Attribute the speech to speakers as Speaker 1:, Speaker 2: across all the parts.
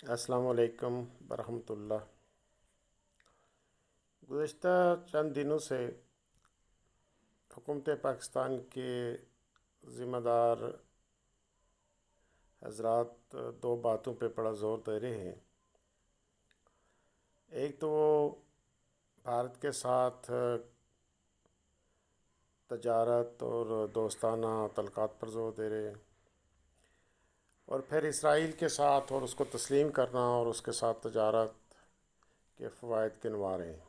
Speaker 1: السلام علیکم ورحمۃ اللہ۔ گزشتہ چند دنوں سے حکومت پاکستان کے ذمہ دار حضرات دو باتوں پہ بڑا زور دے رہے ہیں۔ ایک تو وہ بھارت کے ساتھ تجارت اور دوستانہ تعلقات پر زور دے رہے ہیں، اور پھر اسرائیل کے ساتھ اور اس کو تسلیم کرنا اور اس کے ساتھ تجارت کے فوائد گنوا رہے ہیں۔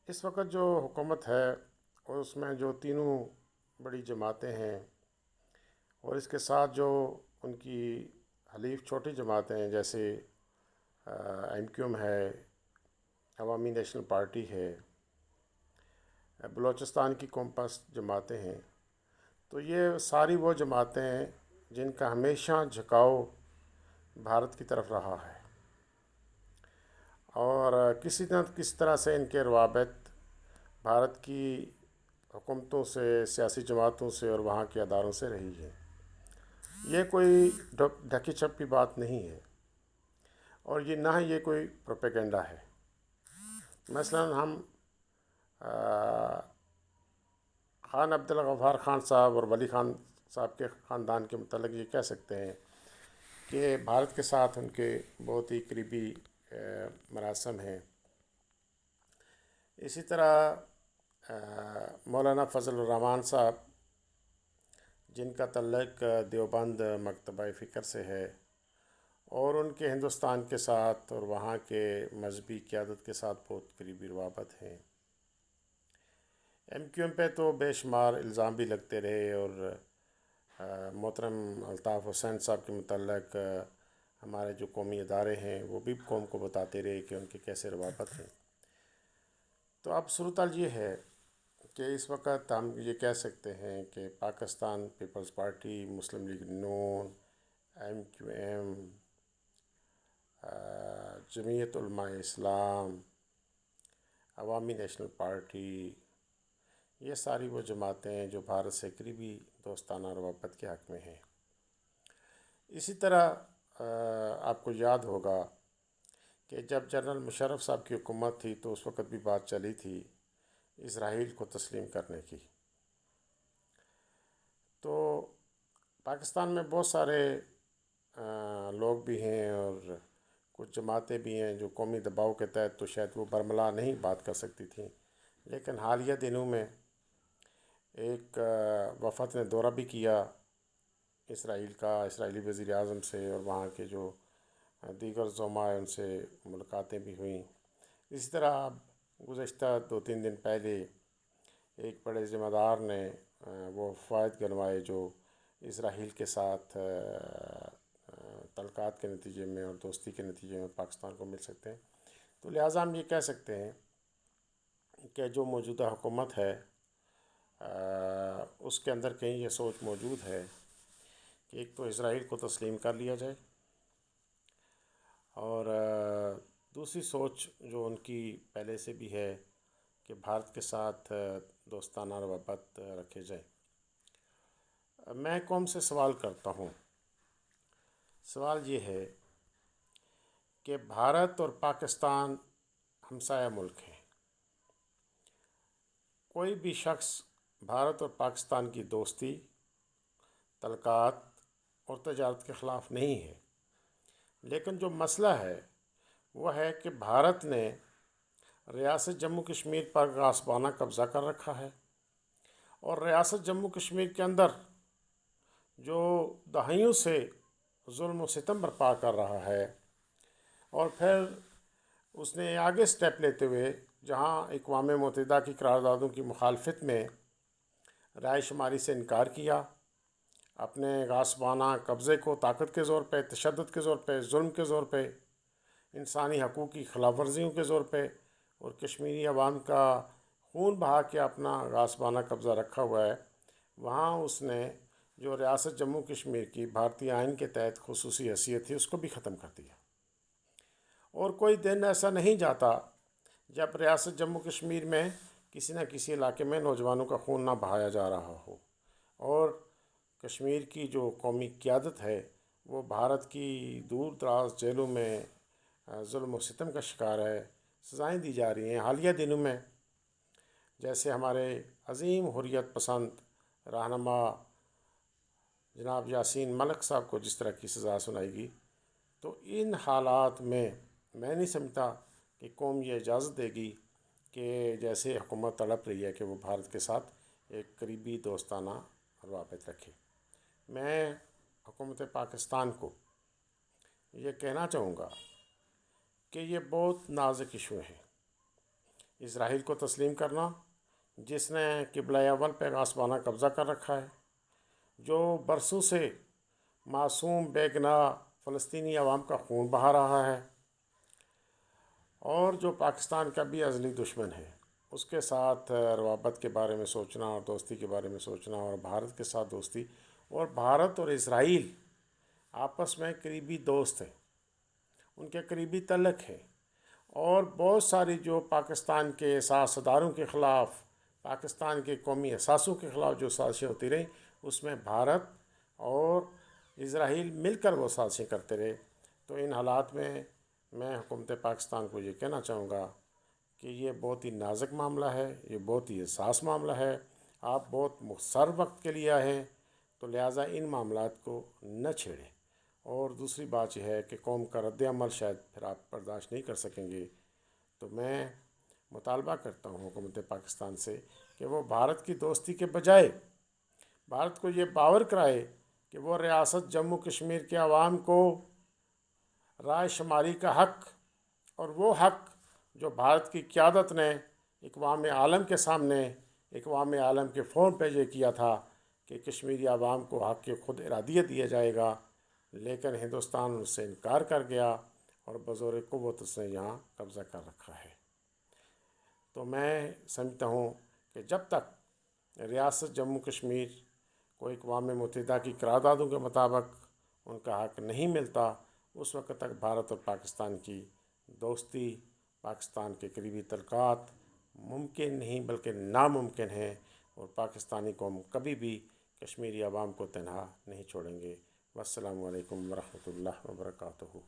Speaker 1: اس وقت جو حکومت ہے اور اس میں جو تینوں بڑی جماعتیں ہیں اور اس کے ساتھ جو ان کی حلیف چھوٹی جماعتیں ہیں، جیسے ایم کیو ایم ہے، عوامی نیشنل پارٹی ہے، بلوچستان کی کومپس جماعتیں ہیں، تو یہ ساری وہ جماعتیں ہیں جن کا ہمیشہ جھکاؤ بھارت کی طرف رہا ہے، اور کسی نہ کسی طرح سے ان کے روابط بھارت کی حکومتوں سے، سیاسی جماعتوں سے اور وہاں کے اداروں سے رہی ہے۔ یہ کوئی ڈھکی چھپی بات نہیں ہے، اور یہ نہ یہ کوئی پروپیگنڈا ہے۔ مثلاً ہم خان عبدالغفار خان صاحب اور ولی خان صاحب کے خاندان کے متعلق یہ کہہ سکتے ہیں کہ بھارت کے ساتھ ان کے بہت ہی قریبی مراسم ہیں۔ اسی طرح مولانا فضل الرحمان صاحب، جن کا تعلق دیوبند مکتبہ فکر سے ہے، اور ان کے ہندوستان کے ساتھ اور وہاں کے مذہبی قیادت کے ساتھ بہت قریبی روابط ہیں۔ ایم کیو ایم پہ تو بے شمار الزام بھی لگتے رہے، اور محترم الطاف حسین صاحب کے متعلق ہمارے جو قومی ادارے ہیں وہ بھی قوم کو بتاتے رہے کہ ان کے کیسے روابط ہیں۔ تو اب صورتحال یہ ہے کہ اس وقت ہم یہ کہہ سکتے ہیں کہ پاکستان پیپلز پارٹی، مسلم لیگ نون، ایم کیو ایم، جمعیت علماء اسلام، عوامی نیشنل پارٹی، یہ ساری وہ جماعتیں ہیں جو بھارت سے قریبی دوستانہ روابط کے حق میں ہیں۔ اسی طرح آپ کو یاد ہوگا کہ جب جنرل مشرف صاحب کی حکومت تھی تو اس وقت بھی بات چلی تھی اسرائیل کو تسلیم کرنے کی۔ تو پاکستان میں بہت سارے لوگ بھی ہیں اور کچھ جماعتیں بھی ہیں جو قومی دباؤ کے تحت تو شاید وہ برملا نہیں بات کر سکتی تھیں، لیکن حالیہ دنوں میں ایک وفد نے دورہ بھی کیا اسرائیل کا، اسرائیلی وزیر اعظم سے، اور وہاں کے جو دیگر زعماء ان سے ملاقاتیں بھی ہوئیں۔ اسی طرح گزشتہ 2-3 دن پہلے ایک بڑے ذمہ دار نے وہ فوائد گنوائے جو اسرائیل کے ساتھ تعلقات کے نتیجے میں اور دوستی کے نتیجے میں پاکستان کو مل سکتے ہیں۔ تو لہٰذا ہم یہ کہہ سکتے ہیں کہ جو موجودہ حکومت ہے اس کے اندر کہیں یہ سوچ موجود ہے کہ ایک تو اسرائیل کو تسلیم کر لیا جائے، اور دوسری سوچ جو ان کی پہلے سے بھی ہے کہ بھارت کے ساتھ دوستانہ روابط رکھے جائیں۔ میں قوم سے سوال کرتا ہوں، سوال یہ ہے کہ بھارت اور پاکستان ہمسایہ ملک ہیں۔ کوئی بھی شخص بھارت اور پاکستان کی دوستی، تعلقات اور تجارت کے خلاف نہیں ہے، لیکن جو مسئلہ ہے وہ ہے کہ بھارت نے ریاست جموں کشمیر پر غاصبانہ قبضہ کر رکھا ہے، اور ریاست جموں کشمیر کے اندر جو دہائیوں سے ظلم و ستم برپا کر رہا ہے، اور پھر اس نے آگے سٹیپ لیتے ہوئے جہاں اقوام متحدہ کی قراردادوں کی مخالفت میں رائے شماری سے انکار کیا، اپنے غاصبانہ قبضے کو طاقت کے زور پہ، تشدد کے زور پہ، ظلم کے زور پہ، انسانی حقوق کی خلاف ورزیوں کے زور پہ، اور کشمیری عوام کا خون بہا کے اپنا غاصبانہ قبضہ رکھا ہوا ہے، وہاں اس نے جو ریاست جموں کشمیر کی بھارتی آئین کے تحت خصوصی حیثیت تھی اس کو بھی ختم کر دیا۔ اور کوئی دن ایسا نہیں جاتا جب ریاست جموں کشمیر میں کسی نہ کسی علاقے میں نوجوانوں کا خون نہ بہایا جا رہا ہو، اور کشمیر کی جو قومی قیادت ہے وہ بھارت کی دور دراز جیلوں میں ظلم و ستم کا شکار ہے، سزائیں دی جا رہی ہیں۔ حالیہ دنوں میں جیسے ہمارے عظیم حریت پسند رہنما جناب یاسین ملک صاحب کو جس طرح کی سزا سنائی گئی، تو ان حالات میں نہیں سمجھتا کہ قوم یہ اجازت دے گی کہ جیسے حکومت تڑپ رہی ہے کہ وہ بھارت کے ساتھ ایک قریبی دوستانہ روابط رکھے۔ میں حکومت پاکستان کو یہ کہنا چاہوں گا کہ یہ بہت نازک ایشو ہے۔ اسرائیل کو تسلیم کرنا، جس نے قبلہ اول پہ غاصبانہ قبضہ کر رکھا ہے، جو برسوں سے معصوم بے گناہ فلسطینی عوام کا خون بہا رہا ہے، اور جو پاکستان کا بھی ازلی دشمن ہے، اس کے ساتھ روابط کے بارے میں سوچنا اور دوستی کے بارے میں سوچنا، اور بھارت کے ساتھ دوستی، اور بھارت اور اسرائیل آپس میں قریبی دوست ہیں، ان کے قریبی تعلق ہے، اور بہت ساری جو پاکستان کے سیاستداروں کے خلاف، پاکستان کے قومی اثاثوں کے خلاف جو سازشیں ہوتی رہیں، اس میں بھارت اور اسرائیل مل کر وہ سازشیں کرتے رہے۔ تو ان حالات میں حکومت پاکستان کو یہ کہنا چاہوں گا کہ یہ بہت ہی نازک معاملہ ہے، یہ بہت ہی حساس معاملہ ہے، آپ بہت مختصر وقت کے لیے آئے ہیں، تو لہٰذا ان معاملات کو نہ چھیڑیں۔ اور دوسری بات یہ ہے کہ قوم کا رد عمل شاید پھر آپ برداشت نہیں کر سکیں گے، تو میں مطالبہ کرتا ہوں حکومت پاکستان سے کہ وہ بھارت کی دوستی کے بجائے بھارت کو یہ باور کرائے کہ وہ ریاست جموں کشمیر کے عوام کو رائے شماری کا حق، اور وہ حق جو بھارت کی قیادت نے اقوام عالم کے سامنے، اقوام عالم کے فون پہ یہ کیا تھا کہ کشمیری عوام کو حق کی خود ارادیت دیا جائے گا، لیکن ہندوستان اس سے انکار کر گیا اور بزور قوت اس نے یہاں قبضہ کر رکھا ہے۔ تو میں سمجھتا ہوں کہ جب تک ریاست جموں کشمیر کو اقوام متحدہ کی قراردادوں کے مطابق ان کا حق نہیں ملتا، اس وقت تک بھارت اور پاکستان کی دوستی، پاکستان کے قریبی تعلقات ممکن نہیں بلکہ ناممکن ہیں، اور پاکستانی قوم کبھی بھی کشمیری عوام کو تنہا نہیں چھوڑیں گے۔ والسلام علیکم ورحمۃ اللہ وبرکاتہ۔